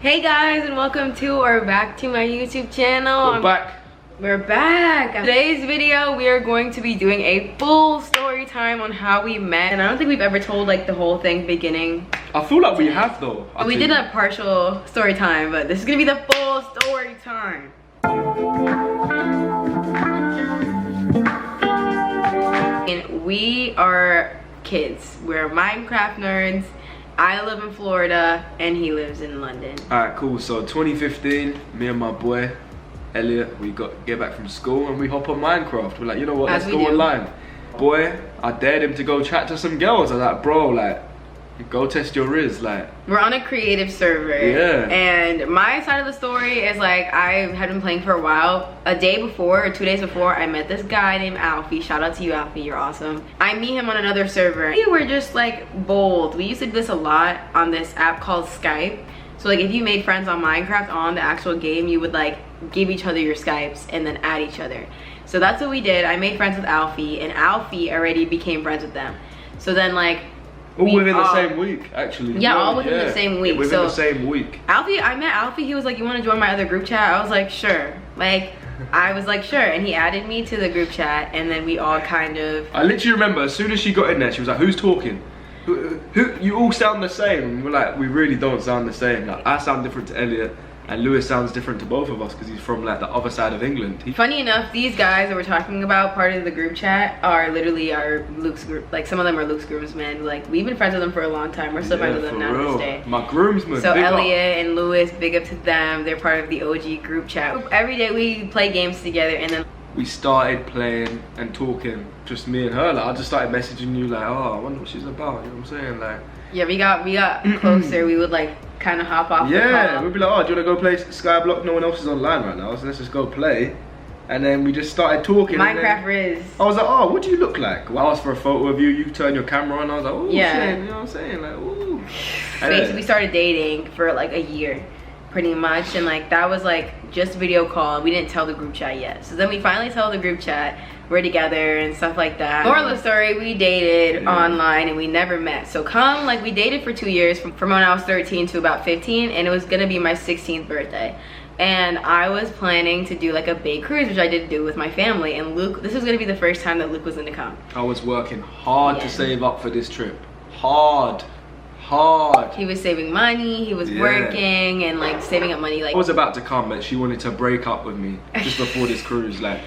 Hey guys, and welcome to or back to my YouTube channel. We're back. Today's video, we are going to be doing a full story time on how we met. And I don't think we've ever told like the whole thing beginning. I feel like we have though. We did a partial story time, but this is gonna be the full story time. And we are kids. We're Minecraft nerds. I live in Florida and he lives in London. Alright, cool. So 2015, me and my boy Elliot, we get back from school and we hop on Minecraft. We're like, you know what, let's go online. Boy, I dared him to go chat to some girls. I was like, bro, like, go test your riz, like. We're on a creative server. Yeah. And my side of the story is like, I had been playing for a while. A day before or 2 days before, I met this guy named Alfie. Shout out to you, Alfie, you're awesome. I meet him on another server. We were just like bold. We used to do this a lot on this app called Skype. So like if you made friends on Minecraft on the actual game, you would like give each other your Skypes and then add each other. So that's what we did. I made friends with Alfie and Alfie already became friends with them. So then like, all within the same week, actually. Yeah, all within the same week. Within the same week. Alfie, I met Alfie, he was like, you want to join my other group chat? I was like, sure. Like, I was like, sure. And he added me to the group chat and then we all kind of... I literally remember, as soon as she got in there, she was like, who's talking? Who you all sound the same. And we're like, we really don't sound the same. Like, I sound different to Elliot. And Lewis sounds different to both of us because he's from like the other side of England. Funny enough, these guys that we're talking about, part of the group chat, are literally our Luke's group. Like some of them are Luke's groomsmen. Like we've been friends with them for a long time. We're still friends with them now to this day. My groomsmen. So Elliot and Lewis, big up to them. They're part of the OG group chat. Every day we play games together and then we started playing and talking, just me and her. Like I just started messaging you like, oh, I wonder what she's about. You know what I'm saying? Like. Yeah, we got closer. We would like kind of hop off. Yeah, we'd be like, oh, do you want to go play Skyblock? No one else is online right now, so let's just go play. And then we just started talking. Minecraft Riz. I was like, oh, what do you look like? Well, I asked for a photo of you. You turn your camera on. I was like, oh, yeah. Shit, you know what I'm saying? Like, ooh. Basically, we started dating for like a year, pretty much, and like that was like just video call. We didn't tell the group chat yet. So then we finally tell the group chat we're together and stuff like that. Moral of the story, we dated online and we never met. So like we dated for 2 years from when I was 13 to about 15, and it was gonna be my 16th birthday. And I was planning to do like a big cruise, which I did do with my family. And Luke, this was gonna be the first time that Luke was gonna come. I was working hard to save up for this trip. Hard. He was saving money, he was working and like saving up money. Like I was about to come, but she wanted to break up with me just before this cruise. Like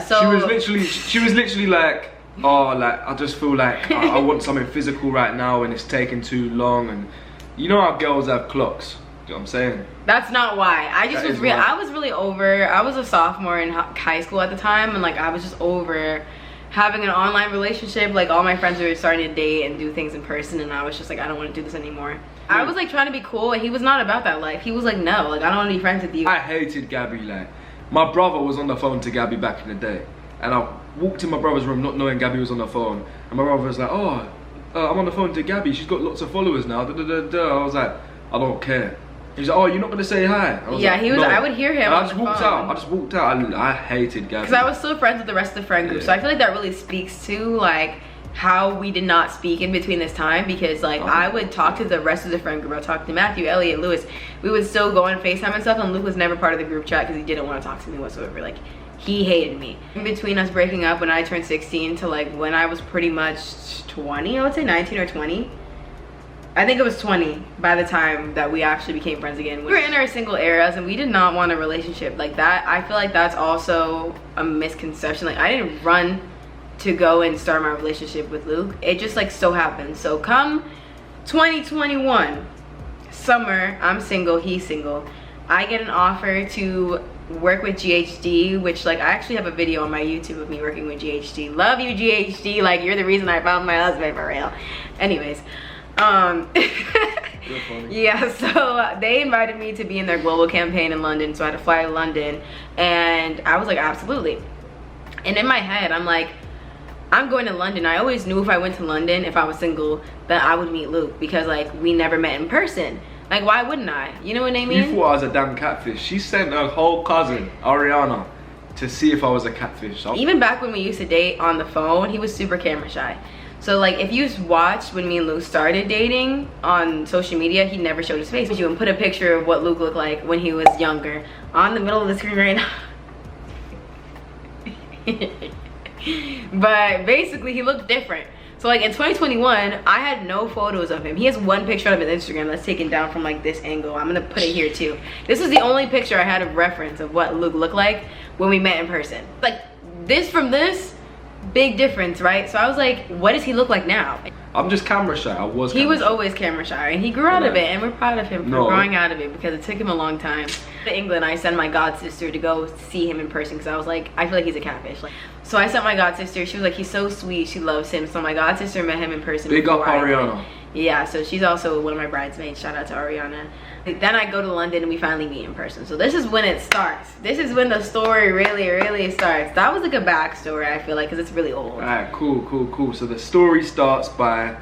so she was literally like, oh, like I just feel like I want something physical right now and it's taking too long. And you know how girls have clocks. You know what I'm saying? That's not why. I was really over. I was a sophomore in high school at the time, and like I was just over having an online relationship. Like all my friends were starting to date and do things in person, and I was just like, I don't want to do this anymore. I was like trying to be cool, and he was not about that life. He was like, no, like I don't want to be friends with you. I hated Gabby. Like my brother was on the phone to Gabby back in the day, and I walked in my brother's room not knowing Gabby was on the phone, and my brother was like, oh, I'm on the phone to Gabby, she's got lots of followers now. I was like, I don't care. He's like, oh, you're not gonna say hi? Yeah, like, he was. No. I would hear him. And I just walked out. I just walked out. I hated Gabby. Because I was still friends with the rest of the friend group, so I feel like that really speaks to like how we did not speak in between this time. Because like I would talk to the rest of the friend group. I talked to Matthew, Elliot, Lewis. We would still go on FaceTime and stuff, and Luke was never part of the group chat because he didn't want to talk to me whatsoever. Like he hated me. In between us breaking up when I turned 16 to like when I was pretty much 20, I would say 19 or 20. I think it was 20 by the time that we actually became friends again. We were in our single eras and we did not want a relationship like that. I feel like that's also a misconception. Like I didn't run to go and start my relationship with Luke. It just like so happened. So come 2021, summer, I'm single, he's single. I get an offer to work with GHD, which like I actually have a video on my YouTube of me working with GHD. Love you, GHD. Like you're the reason I found my husband, for real. Anyways. Yeah, so they invited me to be in their global campaign in London, so I had to fly to London, and I was like, absolutely. And in my head, I'm like, I'm going to London. I always knew if I went to London, if I was single, that I would meet Luke, because like we never met in person. Like why wouldn't I? You know what I mean? You thought I was a damn catfish. She sent her whole cousin, Ariana, to see if I was a catfish. Even back when we used to date on the phone, he was super camera shy. So like if you watched when me and Luke started dating on social media, he never showed his face. You would put a picture of what Luke looked like when he was younger on the middle of the screen right now. But basically he looked different. So like in 2021, I had no photos of him. He has one picture of his Instagram that's taken down from like this angle. I'm gonna put it here too. This is the only picture I had of reference of what Luke looked like when we met in person. Like this from this, big difference, right? So I was like, what does he look like now? I'm just camera shy. He was always camera shy, and he grew out of it, and we're proud of him for growing out of it, because it took him a long time. To England, I sent my god sister to go see him in person, because I was like, I feel like he's a catfish. Like, so I sent my god sister. She was like, he's so sweet, she loves him. So my god sister met him in person. Big up Ariana. Yeah, so she's also one of my bridesmaids. Shout out to Ariana. Then I go to London and we finally meet in person. So this is when it starts. This is when the story really starts. That was like a backstory, I feel like, because it's really old. Alright, cool. So the story starts by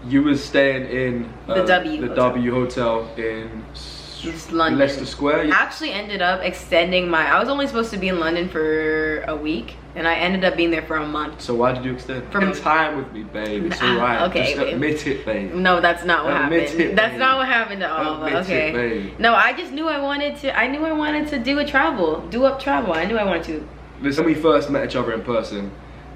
you was staying in the W Hotel in London. Leicester Square. I actually ended up extending I was only supposed to be in London for a week, and I ended up being there for a month. So why did you extend? Spend time with me, babe. It's alright. Okay, just admit it, babe. No, that's not what happened. That's babe. not what happened at all. Okay. Babe. No, I just knew I wanted to. I knew I wanted to do travel. I knew I wanted to. Listen, when we first met each other in person,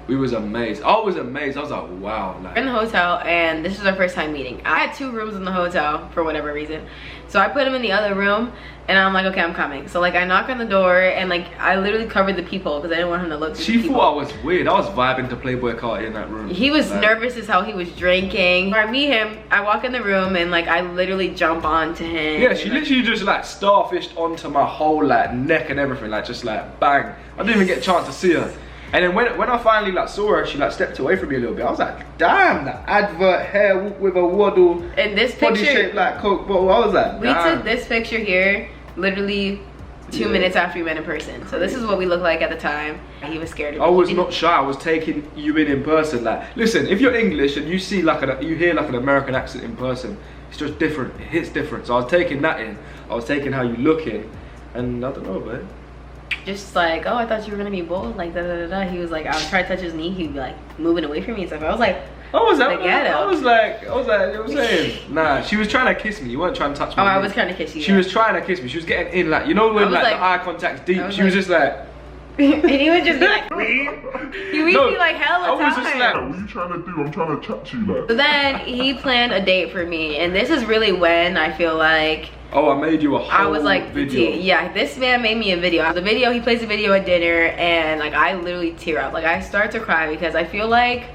we was amazed. I was amazed. I was like, wow. Like, we're in the hotel, and this is our first time meeting. I had 2 rooms in the hotel for whatever reason. So I put him in the other room, and I'm like, okay, I'm coming. So like I knock on the door, and like I literally covered the peephole because I didn't want him to look. She thought I was weird. I was vibing to Playboy Carti in that room. He was nervous as how he was drinking. When I meet him, I walk in the room, and like I literally jump onto him. Yeah, she literally just like starfished onto my whole like neck and everything, like just like bang. I didn't even get a chance to see her. And then when I finally like saw her, she like stepped away from me a little bit. I was like, damn, that advert hair with a waddle. And this body picture, shaped like Coke bottle. I was like, we took this picture here literally 2 minutes after we met in person. So this is what we looked like at the time. He was scared of me. I was not shy. I was taking you in person. Like, listen, if you're English and you see like you hear like an American accent in person, it's just different. It hits different. So I was taking that in. I was taking how you look in, and I don't know, man. Just like, oh, I thought you were gonna be bold, like da. He was like, I would try to touch his knee, he'd be like moving away from me and stuff. I was like, I was like, you know what I'm saying? Nah, she was trying to kiss me. You weren't trying to touch me. Oh, I was trying to kiss you. She was trying to kiss me. She was getting in, like, you know when like the eye contact's deep. She was just like. And he would just be like, he would be like hella tired. I was just like, what are you trying to do? I'm trying to chat to you like. So then he planned a date for me, and this is really when I feel like, oh, I made you a whole I was like, video. Yeah, this man made me a video. The video, he plays a video at dinner, and like I literally tear up. Like I start to cry because I feel like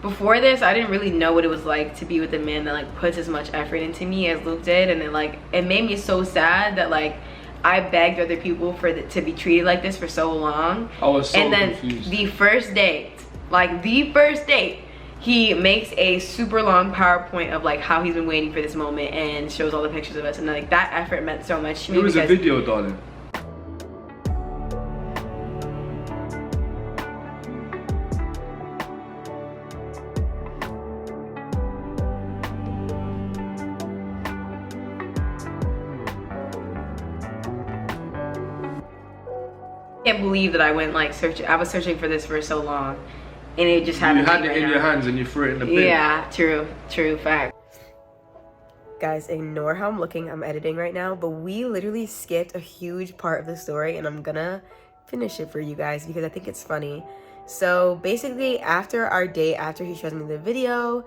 before this, I didn't really know what it was like to be with a man that like puts as much effort into me as Luke did, and then like it made me so sad that like I begged other people to be treated like this for so long. I was so confused. And then the first date, he makes a super long PowerPoint of like how he's been waiting for this moment and shows all the pictures of us, and like that effort meant so much to me. It was a video, darling. I can't believe that I went like searching. I was searching for this for so long, and it just happened. You had it in your hands and you threw it in the bin. Yeah, true fact. Guys, ignore how I'm looking. I'm editing right now, but we literally skipped a huge part of the story, and I'm gonna finish it for you guys because I think it's funny. So basically, after our date, after he shows me the video,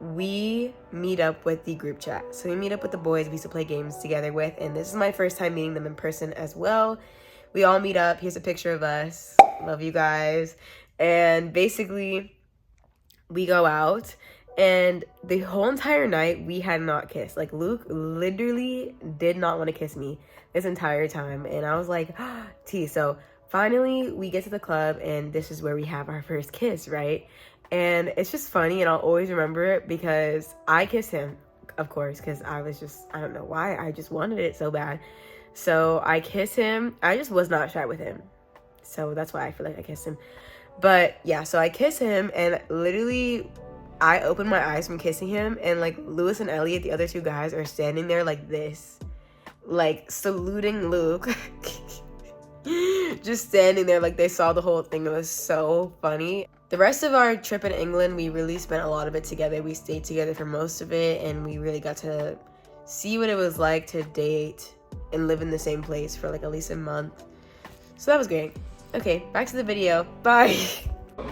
we meet up with the group chat. So we meet up with the boys we used to play games together with, and this is my first time meeting them in person as well. We all meet up. Here's a picture of us. Love you guys. And basically, we go out, and the whole entire night, we had not kissed. Like, Luke literally did not want to kiss me this entire time. And I was like, T. So finally, we get to the club, and this is where we have our first kiss, right? And it's just funny, and I'll always remember it because I kissed him, of course, because I don't know why, I just wanted it so bad. So I kissed him. I just was not shy with him. So that's why I feel like I kissed him. But yeah, so I kiss him, and literally I opened my eyes from kissing him, and like Lewis and Elliot, the other 2 guys, are standing there like this, like saluting Luke. Just standing there like they saw the whole thing. It was so funny. the rest of our trip in England, we really spent a lot of it together. We stayed together for most of it, and we really got to see what it was like to date and live in the same place for like at least a month. So that was great. Okay, back to the video. Bye.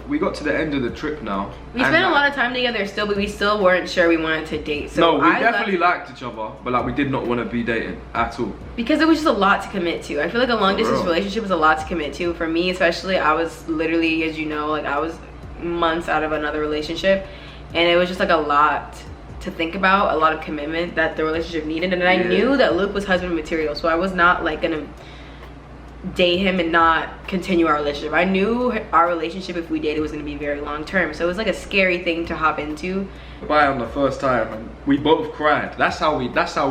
We got to the end of the trip now. We spent a lot of time together still, but we still weren't sure we wanted to date. So no, we definitely liked each other, but like we did not want to be dating at all. Because it was just a lot to commit to. I feel like a long distance relationship was a lot to commit to. For me especially, I was literally, as you know, like I was months out of another relationship, and it was just like a lot to think about, a lot of commitment that the relationship needed. And I knew that Luke was husband material, so I was not like gonna date him and not continue our relationship. I knew our relationship, if we dated, was going to be very long term, so it was like a scary thing to hop into. Bye on the first time, and we both cried. That's how we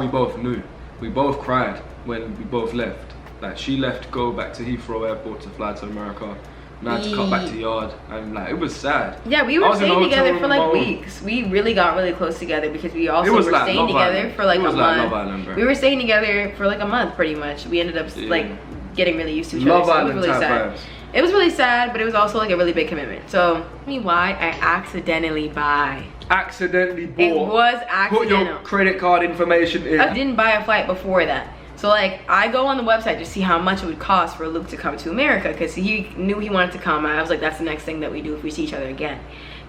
both knew. We both cried when we both left. Like she left to go back to Heathrow Airport to fly to America, and I had to come back to the yard, and like it was sad. Yeah, we were staying together for like weeks. We really got really close together because we also were like staying together for like a month. Love Island, we were staying together for like a month pretty much. We ended up like getting really used to each Love other. So Island it was really sad. vibes. It was really sad, but it was also like a really big commitment. So tell me why I accidentally accidentally bought. It was accidental. Put your credit card information in. I didn't buy a flight before that. So like I go on the website to see how much it would cost for Luke to come to America, because he knew he wanted to come. And I was like, that's the next thing that we do if we see each other again.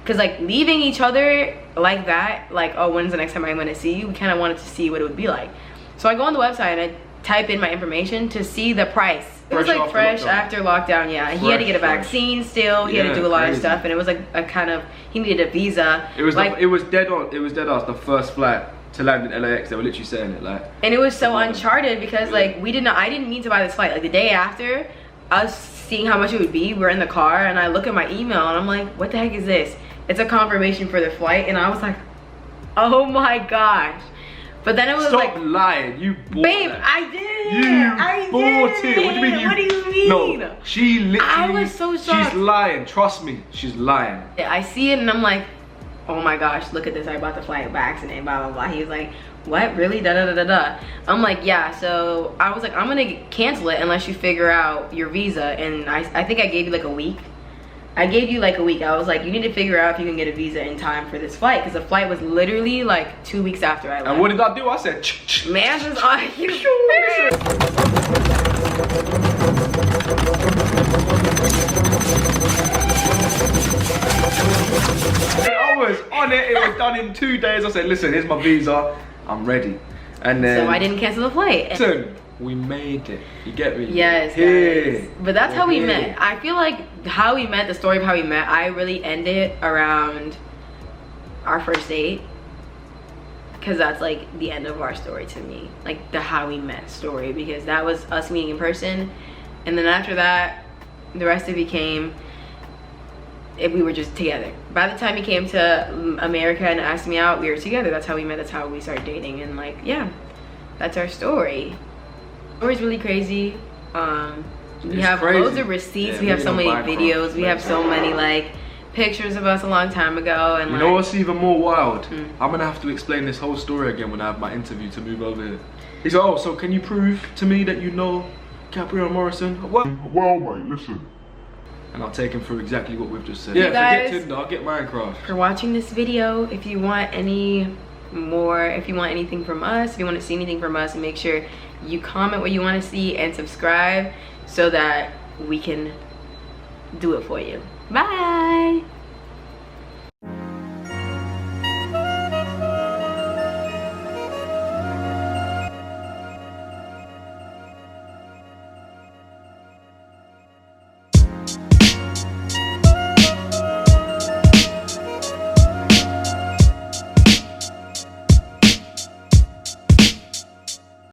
Because like leaving each other like that, like, oh, when's the next time I'm going to see you? We kind of wanted to see what it would be like. So I go on the website and I type in my information to see the price. It was like fresh after lockdown, yeah. He had to get a vaccine still. He had to do a lot of stuff, and it was like a kind of, he needed a visa. It was like, it was dead on. It was dead on the first flight to land in LAX. They were literally saying it like. And it was so uncharted because like I didn't mean to buy this flight. Like the day after, I was seeing how much it would be. We're in the car, and I look at my email, and I'm like, what the heck is this? It's a confirmation for the flight, and I was like, oh my gosh. But then it was Stop lying, you bought babe, that. I did. You bought it. What do you mean? What do you mean? No, she literally. I was so shocked. She's lying. Trust me, she's lying. I see it and I'm like, oh my gosh, look at this. I bought the flight by accident. Blah blah blah. He was like, what? Really? Da da da da da. I'm like, yeah. So I was like, I'm gonna cancel it unless you figure out your visa. And I think I gave you like a week. I gave you like a week. I was like, you need to figure out if you can get a visa in time for this flight, because the flight was literally like 2 weeks after I left. And what did I do? I said, man, is on you. I was on it. It was done in 2 days. I said, listen, here's my visa. I'm ready. And then. So I didn't cancel the flight. Listen, we made it. You get me? Yes, guys. But that's how we met. I feel like how we met, the story of how we met, I really ended around our first date, because that's like the end of our story to me, like the how we met story, because that was us meeting in person, and then after that the rest of it became we were just together. By the time he came to America and asked me out, we were together. That's how we met. That's how we started dating. And like, yeah, that's our story. Story's really crazy. We have loads of receipts. We have so many videos. We have so many like pictures of us a long time ago. And you know what's even more wild? I'm gonna have to explain this whole story again when I have my interview to move over here. He's like, oh, so can you prove to me that you know Gabrielle Morrison? What? Well, mate, listen. And I'll take him through exactly what we've just said. Yeah, forget Tinder, I'll get Minecraft. For watching this video, if you want any more, if you want anything from us, if you want to see anything from us, make sure you comment what you want to see and subscribe so that we can do it for you. Bye.